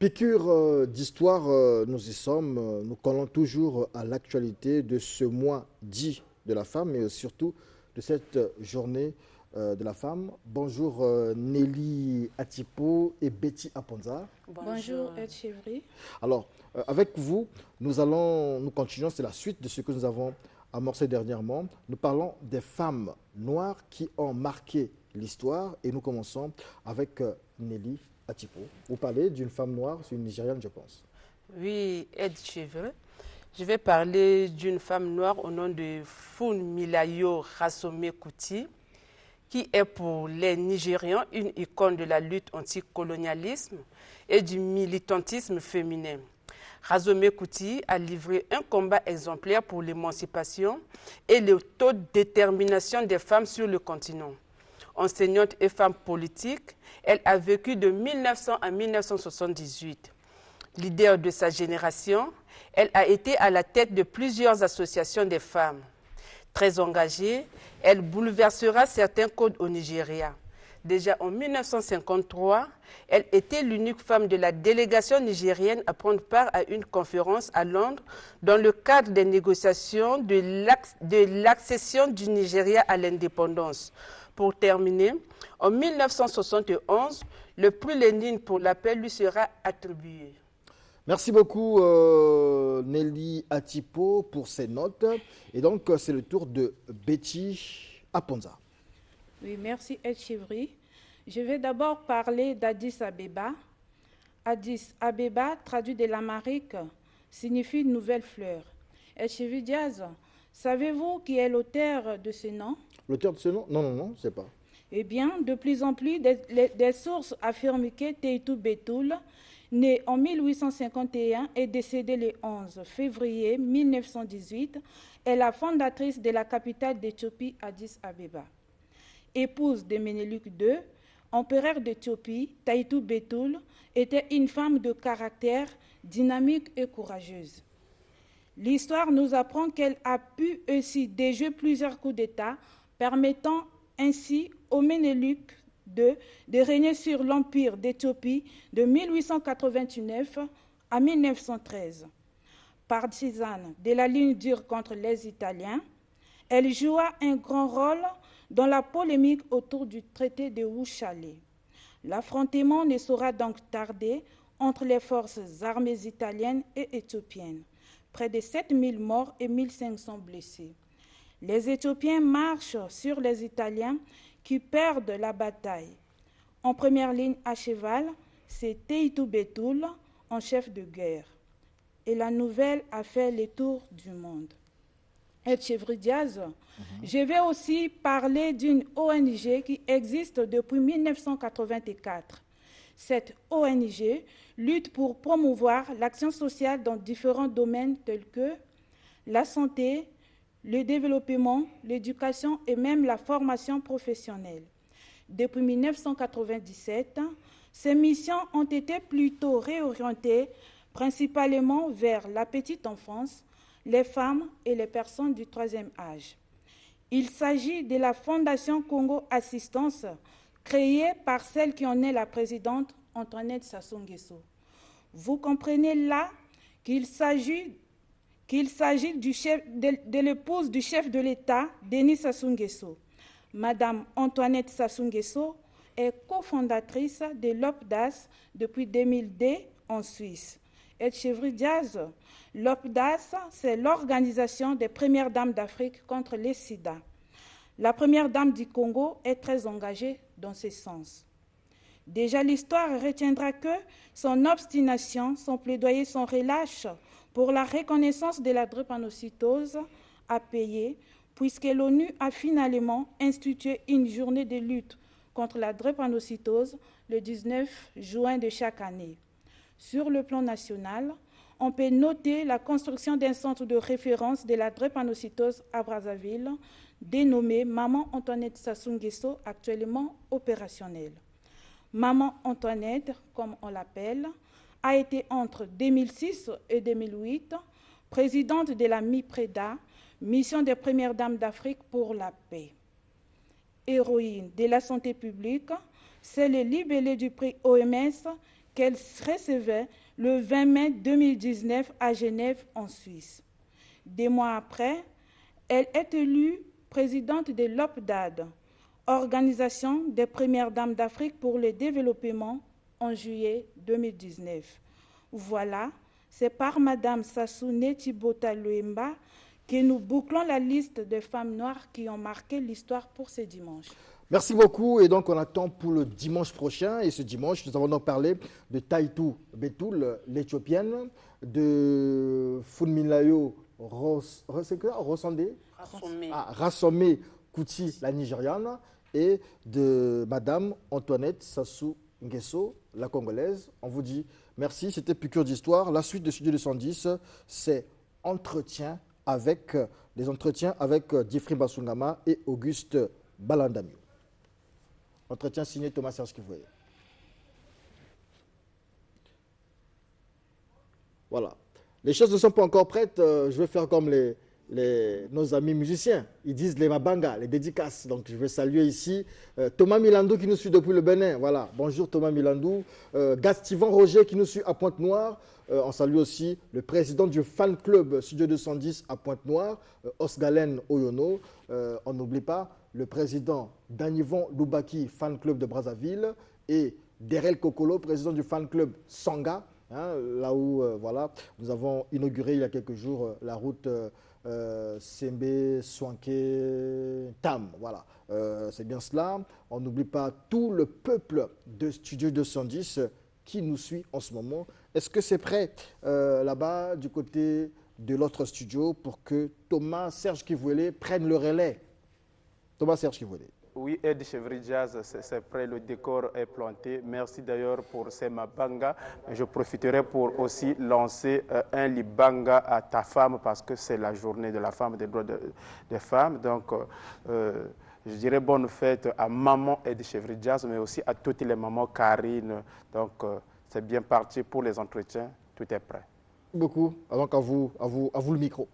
Piqûre d'histoire, nous y sommes. Nous collons toujours à l'actualité de ce mois dit de la femme, mais surtout de cette journée de la femme. Bonjour Nelly Atipo et Betty Aponza. Bonjour Ed Chevry. Alors, avec vous, nous continuons, c'est la suite de ce que nous avons amorcé dernièrement. Nous parlons des femmes noires qui ont marqué l'histoire et nous commençons avec Nelly Atipo. Vous parlez d'une femme noire, c'est une Nigériane, je pense. Oui, Ed Chevry. Je vais parler d'une femme noire au nom de Funmilayo Ransome Kuti, qui est pour les Nigérians une icône de la lutte anticolonialisme et du militantisme féminin. Ransome Kuti a livré un combat exemplaire pour l'émancipation et l'autodétermination des femmes sur le continent. Enseignante et femme politique, elle a vécu de 1900 à 1978. Leader de sa génération, elle a été à la tête de plusieurs associations des femmes. Très engagée, elle bouleversera certains codes au Nigeria. Déjà en 1953, elle était l'unique femme de la délégation nigérienne à prendre part à une conférence à Londres dans le cadre des négociations de l'accession du Nigeria à l'indépendance. Pour terminer, en 1971, le prix Lénine pour la paix lui sera attribué. Merci beaucoup Nelly Atipo pour ces notes. Et donc, c'est le tour de Betty Aponza. Oui, merci Ed Chevry. Je vais d'abord parler d'Addis Abeba. Addis Abeba, traduit de l'amharique, signifie nouvelle fleur. Ed Chevry Diaz, savez-vous qui est l'auteur de ce nom? L'auteur de ce nom? Non, je ne sais pas. Eh bien, de plus en plus, des sources affirment que Teitu Betoul, né en 1851 et décédé le 11 février 1918, est la fondatrice de la capitale d'Éthiopie, Addis Abeba. Épouse de Ménélique II, empereur d'Éthiopie, Teitu Betoul était une femme de caractère dynamique et courageuse. L'histoire nous apprend qu'elle a pu aussi déjouer plusieurs coups d'État, permettant ainsi au Ménélique II de régner sur l'empire d'Éthiopie de 1889 à 1913. Partisane de la ligne dure contre les Italiens, elle joua un grand rôle dans la polémique autour du traité de Wuchale. L'affrontement ne saura donc tarder entre les forces armées italiennes et éthiopiennes. Près de 7000 morts et 1500 blessés. Les Éthiopiens marchent sur les Italiens qui perdent la bataille. En première ligne à cheval, c'est Teitu Betoul en chef de guerre. Et la nouvelle a fait le tour du monde. Et Chevry Diaz, je vais aussi parler d'une ONG qui existe depuis 1984. Cette ONG lutte pour promouvoir l'action sociale dans différents domaines tels que la santé, le développement, l'éducation et même la formation professionnelle. Depuis 1997, ces missions ont été plutôt réorientées principalement vers la petite enfance, les femmes et les personnes du troisième âge. Il s'agit de la Fondation Congo Assistance, créée par celle qui en est la présidente, Antoinette Sassou Nguesso. Vous comprenez là qu'il s'agit de l'épouse du chef de l'État, Denis Sassou Nguesso. Madame Antoinette Sassou Nguesso est cofondatrice de l'OPDAS depuis 2002 en Suisse. Et Chevry Diaz, l'OPDAS, c'est l'Organisation des Premières Dames d'Afrique contre le sida. La Première Dame du Congo est très engagée dans ce sens. Déjà, l'histoire retiendra que son obstination, son plaidoyer, son relâche pour la reconnaissance de la drépanocytose a payé, puisque l'ONU a finalement institué une journée de lutte contre la drépanocytose le 19 juin de chaque année. Sur le plan national, on peut noter la construction d'un centre de référence de la drépanocytose à Brazzaville, dénommé Maman Antoinette Sassou Nguesso, actuellement opérationnel. Maman Antoinette, comme on l'appelle, a été entre 2006 et 2008 présidente de la MIPREDA, Mission des Premières Dames d'Afrique pour la paix. Héroïne de la santé publique, c'est le libellé du prix OMS qu'elle recevait le 20 mai 2019 à Genève, en Suisse. Des mois après, elle est élue présidente de l'OPDAD, Organisation des Premières Dames d'Afrique pour le Développement, en juillet 2019. Voilà, c'est par Mme Sassou Neti-Bota Luemba que nous bouclons la liste des femmes noires qui ont marqué l'histoire pour ce dimanche. Merci beaucoup. Et donc, on attend pour le dimanche prochain. Et ce dimanche, nous allons donc parler de Taitu Betoul, l'Éthiopienne, de Funmilayo Rassomé Kuti, la Nigériane, et de Madame Antoinette Sassou Nguesso, la Congolaise. On vous dit merci. C'était Piqûre d'Histoire. La suite de Studio 210, c'est les entretiens avec Diefri Basungama et Auguste Balandami. Entretien signé Thomas Serge Kivoué. Voilà. Les choses ne sont pas encore prêtes. Je vais faire comme nos amis musiciens. Ils disent les mabanga, les dédicaces. Donc je vais saluer ici Thomas Milandou qui nous suit depuis le Bénin. Voilà. Bonjour Thomas Milandou. Gastivan Roger qui nous suit à Pointe-Noire. On salue aussi le président du fan club Studio 210 à Pointe-Noire, Osgalen Oyono. On n'oublie pas le président Danivon Loubaki, fan club de Brazzaville, et Derel Kokolo, président du fan club Sanga, là où voilà, nous avons inauguré il y a quelques jours la route Sembe Swanké Tam. Voilà, c'est bien cela. On n'oublie pas tout le peuple de Studio 210 qui nous suit en ce moment. Est-ce que c'est prêt là-bas du côté de l'autre studio pour que Thomas Serge Kivouélé prenne le relais? Thomas Serge Kivouélé. Oui, Ed Chevry Jazz, c'est prêt, le décor est planté. Merci d'ailleurs pour ces mabanga. Je profiterai pour aussi lancer un libanga à ta femme parce que c'est la journée de la femme, des droits des femmes. Donc, je dirais bonne fête à maman Ed Chevry Jazz, mais aussi à toutes les mamans Karine. Donc, c'est bien parti pour les entretiens. Tout est prêt. Beaucoup. Donc, à vous le micro.